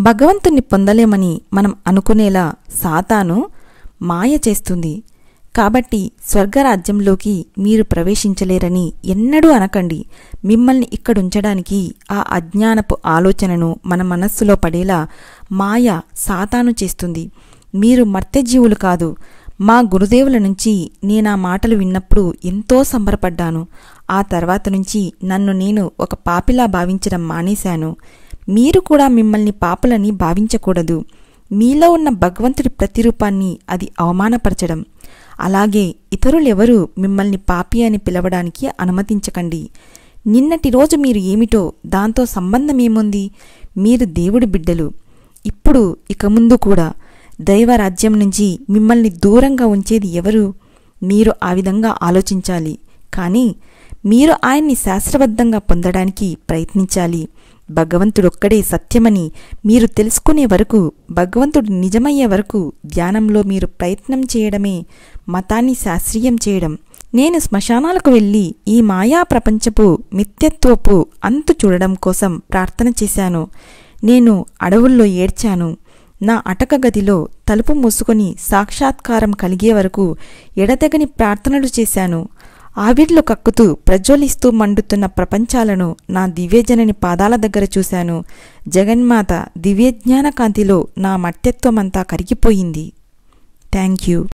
భగవంతుణ్ణి పొందలేమని మనం అనుకునేలా సాతాను మాయ చేస్తుంది. కాబట్టి స్వర్గరాజ్యంలోకి మీరు ప్రవేశించలేరని ఎన్నడూ అనకండి. మిమ్మల్ని ఇక్కడుంచడానికి ఆ అజ్ఞానపు ఆలోచనను మన మనస్సులో పడేలా మాయ సాతాను చేస్తుంది. మీరు మర్త్యజీవులు కాదు. మా గురుదేవుల నుంచి నేనా మాటలు విన్నప్పుడు ఎంతో సంబరపడ్డాను. ఆ తర్వాత నుంచి నన్ను నేను ఒక పాపిలా భావించడం మానేశాను. మీరు కూడా మిమ్మల్ని పాపులని భావించకూడదు. మీలో ఉన్న భగవంతుడి ప్రతిరూపాన్ని అది అవమానపరచడం. అలాగే ఇతరులెవరూ మిమ్మల్ని పాపి అని పిలవడానికి అనుమతించకండి. నిన్నటి రోజు మీరు ఏమిటో దాంతో సంబంధమేముంది? మీరు దేవుడి బిడ్డలు. ఇప్పుడు ఇక ముందు కూడా దైవరాజ్యం నుంచి మిమ్మల్ని దూరంగా ఉంచేది ఎవరు? మీరు ఆ విధంగా ఆలోచించాలి. కానీ మీరు ఆయన్ని శాస్త్రబద్ధంగా పొందడానికి ప్రయత్నించాలి. భగవంతుడొక్కడే సత్యమని మీరు తెలుసుకునే వరకు, భగవంతుడు నిజమయ్యే వరకు ధ్యానంలో మీరు ప్రయత్నం చేయడమే మతాన్ని శాస్త్రీయం చేయడం. నేను శ్మశానాలకు వెళ్ళి ఈ మాయా ప్రపంచపు మిథ్యత్వపు అంతు చూడడం కోసం ప్రార్థన చేశాను. నేను అడవుల్లో ఏడ్చాను. నా అటక గదిలో తలుపు మూసుకొని సాక్షాత్కారం కలిగే వరకు ఎడతెగని ప్రార్థనలు చేశాను. ఆవిర్లు కక్కుతూ ప్రజ్వలిస్తూ మండుతున్న ప్రపంచాలను నా దివ్యజనని పాదాల దగ్గర చూశాను. జగన్మాత దివ్యజ్ఞాన కాంతిలో నా మర్త్యత్వమంతా కరిగిపోయింది. Thank you.